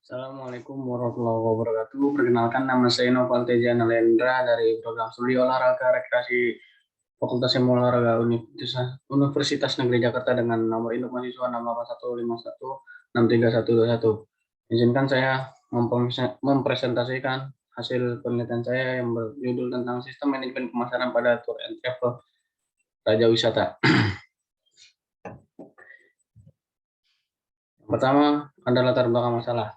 Assalamualaikum warahmatullahi wabarakatuh. Perkenalkan, nama saya Noval Teja Nalendra dari program studi olahraga rekreasi Fakultas Ilmu Olahraga Universitas Negeri Jakarta dengan nomor induk mahasiswa 681516321. Izinkan saya mempresentasikan hasil penelitian saya yang berjudul tentang sistem manajemen pemasaran pada tour and travel Raja Wisata. Pertama, ada latar belakang masalah.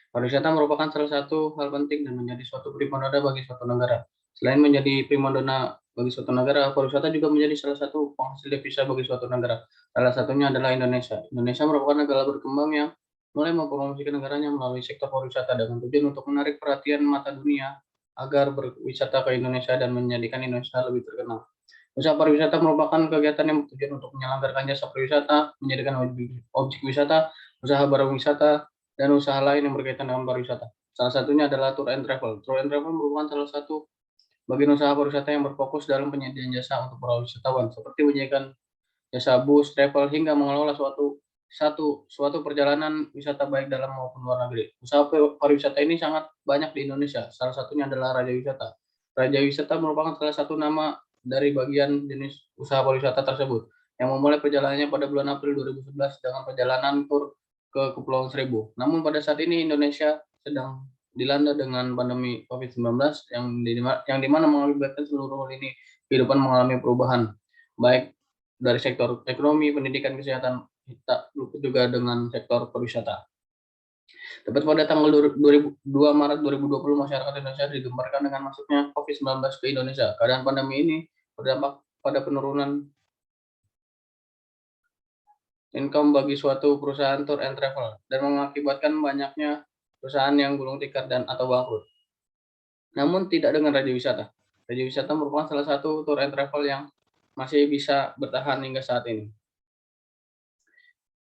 Pariwisata merupakan salah satu hal penting dan menjadi suatu primadona bagi suatu negara. Selain menjadi primadona bagi suatu negara, pariwisata juga menjadi salah satu penghasil devisa bagi suatu negara. Salah satunya adalah Indonesia. Indonesia merupakan negara berkembang yang mulai mempromosikan negaranya melalui sektor pariwisata dengan tujuan untuk menarik perhatian mata dunia agar berwisata ke Indonesia dan menjadikan Indonesia lebih terkenal. Usaha pariwisata merupakan kegiatan yang bertujuan untuk menyelenggarkan jasa pariwisata, menjadikan objek wisata, usaha barang wisata, dan usaha lain yang berkaitan dengan pariwisata. Salah satunya adalah tour and travel. Tour and travel merupakan salah satu bagian usaha pariwisata yang berfokus dalam penyediaan jasa untuk para wisatawan, seperti menyediakan jasa bus, travel, hingga mengelola suatu perjalanan wisata baik dalam maupun luar negeri. Usaha pariwisata ini sangat banyak di Indonesia. Salah satunya adalah Raja Wisata. Raja Wisata merupakan salah satu nama dari bagian jenis usaha pariwisata tersebut, yang memulai perjalanannya pada bulan April 2011 dengan perjalanan tur ke Kepulauan Seribu. Namun pada saat ini Indonesia sedang dilanda dengan pandemi COVID-19 yang dimana mengakibatkan seluruh lini kehidupan mengalami perubahan, baik dari sektor ekonomi, pendidikan, kesehatan, tak lupa juga dengan sektor pariwisata. Tepat pada tanggal 2 Maret 2020, masyarakat Indonesia digemparkan dengan masuknya COVID-19 ke Indonesia. Keadaan pandemi ini berdampak pada penurunan income bagi suatu perusahaan tour and travel dan mengakibatkan banyaknya perusahaan yang gulung tikar dan atau bangkrut. Namun tidak dengan Raja Wisata. Raja Wisata merupakan salah satu tour and travel yang masih bisa bertahan hingga saat ini.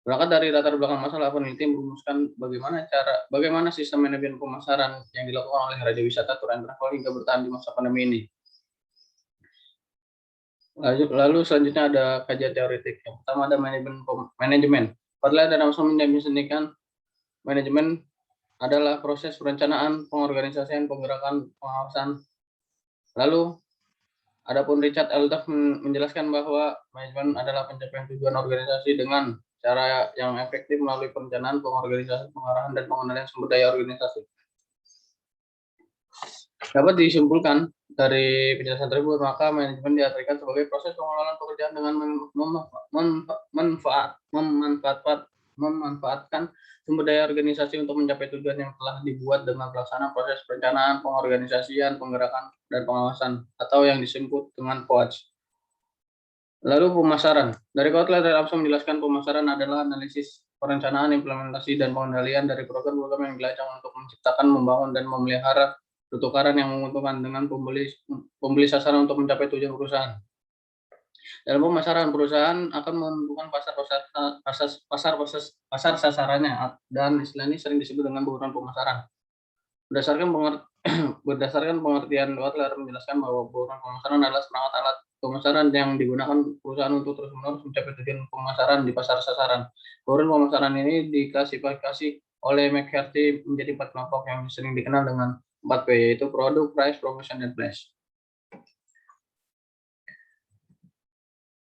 Berangkat dari latar belakang masalah, peneliti merumuskan bagaimana sistem manajemen pemasaran yang dilakukan oleh Raja Wisata Tour and Travel hingga bertahan di masa pandemi ini. Lalu selanjutnya ada kajian teoretik. Yang pertama ada manajemen. Padahal dan langsung mendefinisikan manajemen adalah proses perencanaan, pengorganisasian, penggerakan, pengawasan. Lalu adapun Richard Elder menjelaskan bahwa manajemen adalah pencapaian tujuan organisasi dengan cara yang efektif melalui perencanaan, pengorganisasian, pengarahan, dan pengendalian sumber daya organisasi. Dapat disimpulkan dari penjelasan tersebut, maka manajemen diartikan sebagai proses pengelolaan pekerjaan dengan memanfaatkan sumber daya organisasi untuk mencapai tujuan yang telah dibuat dengan pelaksanaan proses perencanaan, pengorganisasian, penggerakan, dan pengawasan, atau yang disebut dengan POAJ. Lalu pemasaran. Dari Kotler dan Armstrong menjelaskan pemasaran adalah analisis, perencanaan, implementasi, dan pengendalian dari program-program yang dirancang untuk menciptakan, membangun, dan memelihara pertukaran yang menguntungkan dengan pembeli sasaran untuk mencapai tujuan perusahaan. Dalam pemasaran, perusahaan akan menentukan pasar sasarannya, dan istilah ini sering disebut dengan bauran pemasaran. Berdasarkan pengertian Kotler menjelaskan bahwa bauran pemasaran adalah semangat alat pemasaran yang digunakan perusahaan untuk terus-menerus mencapai tujuan pemasaran di pasar sasaran. Bauran pemasaran ini diklasifikasi oleh McCarthy menjadi 4 kelompok yang sering dikenal dengan 4P, yaitu produk, price, promotion, dan place.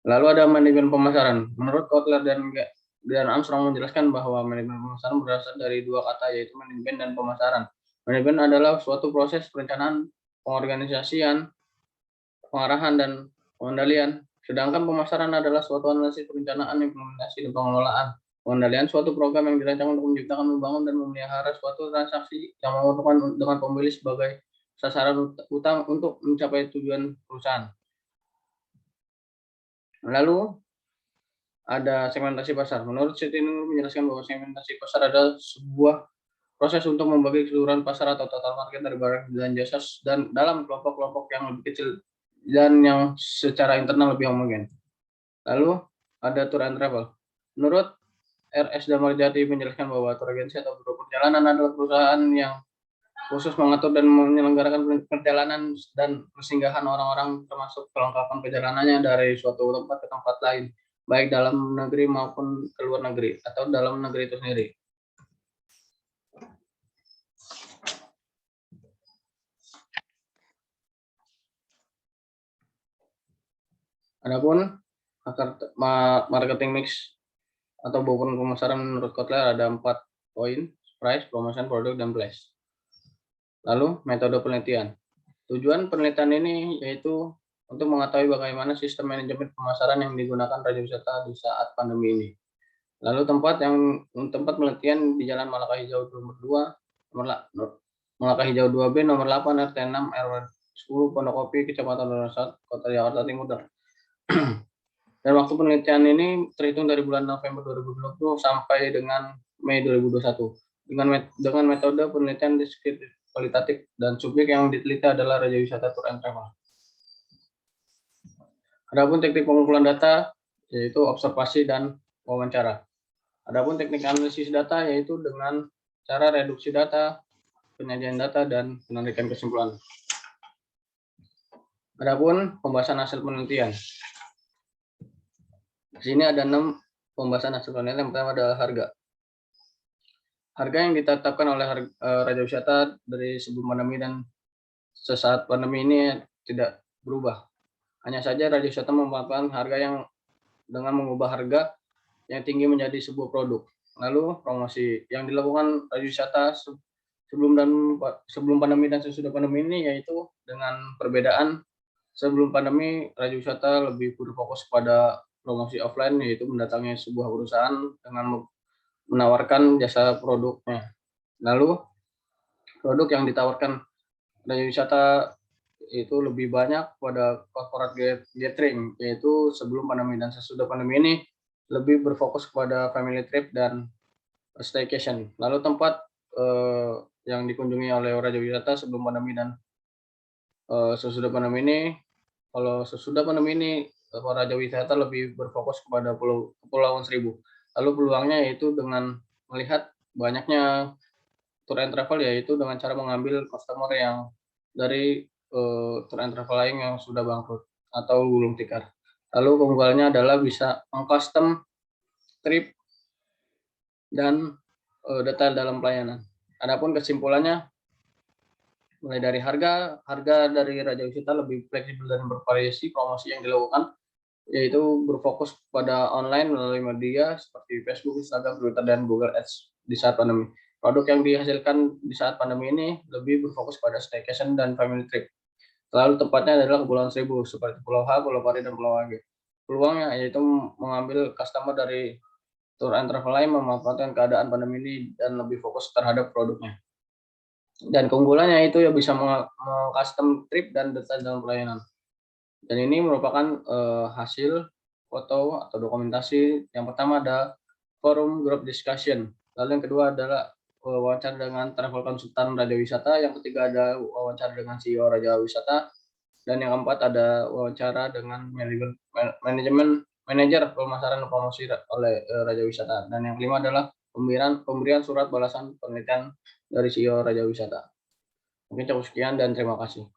Lalu ada manajemen pemasaran. Menurut Kotler dan Armstrong menjelaskan bahwa manajemen pemasaran berasal dari 2 kata, yaitu manajemen dan pemasaran. Manajemen adalah suatu proses perencanaan, pengorganisasian, pengarahan, dan pengendalian. Sedangkan pemasaran adalah suatu analisis perencanaan, implementasi, dan pengelolaan. Pengendalian suatu program yang dirancang untuk menciptakan, membangun, dan memelihara suatu transaksi yang menguntungkan dengan pembeli sebagai sasaran utama untuk mencapai tujuan perusahaan. Lalu ada segmentasi pasar. Menurut Siti Nur menjelaskan bahwa segmentasi pasar adalah sebuah proses untuk membagi keseluruhan pasar atau total market dari barang dan jasa dan dalam kelompok-kelompok yang lebih kecil dan yang secara internal lebih homogen. Lalu ada tour and travel. Menurut RS Damarjati menjelaskan bahwa tour agency atau biro perjalanan adalah perusahaan yang khusus mengatur dan menyelenggarakan perjalanan dan persinggahan orang-orang, termasuk kelengkapan perjalanannya dari suatu tempat ke tempat lain, baik dalam negeri maupun ke luar negeri atau dalam negeri itu sendiri. Adapun marketing mix atau maupun pemasaran menurut Kotler ada 4 poin: price, promotion, product, dan place. Lalu metode penelitian. Tujuan penelitian ini yaitu untuk mengetahui bagaimana sistem manajemen pemasaran yang digunakan Raja Wisata di saat pandemi ini. Lalu tempat penelitian di Jalan Malaka Hijau nomor 2, Malaka Hijau 2B nomor 8 RT 6 RW 10 Pondokopi Kecamatan Donasat, Kota Jakarta Timur. Dan waktu penelitian ini terhitung dari bulan November 2020 sampai dengan Mei 2021. Dengan metode penelitian deskriptif, kualitatif, dan subjek yang diteliti adalah Raja Wisata Tour and Travel. Adapun teknik pengumpulan data yaitu observasi dan wawancara. Adapun teknik analisis data yaitu dengan cara reduksi data, penyajian data, dan penarikan kesimpulan. Adapun pembahasan hasil penelitian. Di sini ada 6 pembahasan hasil penelitian. Yang pertama adalah harga. Harga yang ditetapkan oleh Raja Wisata dari sebelum pandemi dan sesaat pandemi ini tidak berubah. Hanya saja Raja Wisata memanfaatkan harga yang dengan mengubah harga yang tinggi menjadi sebuah produk. Lalu promosi yang dilakukan Raja Wisata sebelum pandemi dan sesudah pandemi ini yaitu dengan perbedaan. Sebelum pandemi, Raja Wisata lebih berfokus pada promosi offline, yaitu mendatangi sebuah perusahaan dengan menawarkan jasa produknya. Lalu produk yang ditawarkan Raja Wisata itu lebih banyak pada corporate gathering, yaitu sebelum pandemi dan sesudah pandemi ini lebih berfokus kepada family trip dan staycation. Lalu tempat yang dikunjungi oleh Raja Wisata sebelum pandemi dan sesudah pandemi ini, kalau sesudah pandemi ini Raja Wisata lebih berfokus kepada Kepulauan Seribu. Lalu peluangnya yaitu dengan melihat banyaknya tour and travel, yaitu dengan cara mengambil customer yang dari tour and travel lain yang sudah bangkrut atau gulung tikar. Lalu keunggulannya adalah bisa mengcustom trip dan detail dalam pelayanan. Adapun kesimpulannya, mulai dari harga dari Raja Wisata lebih fleksibel dan bervariasi. Promosi yang dilakukan yaitu berfokus pada online melalui media seperti Facebook, Instagram, Twitter, dan Google Ads di saat pandemi. Produk yang dihasilkan di saat pandemi ini lebih berfokus pada staycation dan family trip. Lalu tempatnya adalah Kepulauan Seribu seperti Pulau H, Pulau Pari, dan Pulau Age. Peluangnya yaitu mengambil customer dari tour and travel lain, memanfaatkan keadaan pandemi ini dan lebih fokus terhadap produknya. Dan keunggulannya itu ya bisa meng-custom trip dan detail dalam pelayanan. Dan ini merupakan hasil foto atau dokumentasi. Yang pertama ada forum group discussion. Lalu yang kedua adalah wawancara dengan travel konsultan Raja Wisata. Yang ketiga ada wawancara dengan CEO Raja Wisata. Dan yang keempat ada wawancara dengan manajer pemasaran dan promosi oleh Raja Wisata. Dan yang kelima adalah pemberian surat balasan penelitian dari CEO Raja Wisata. Mungkin cukup sekian dan terima kasih.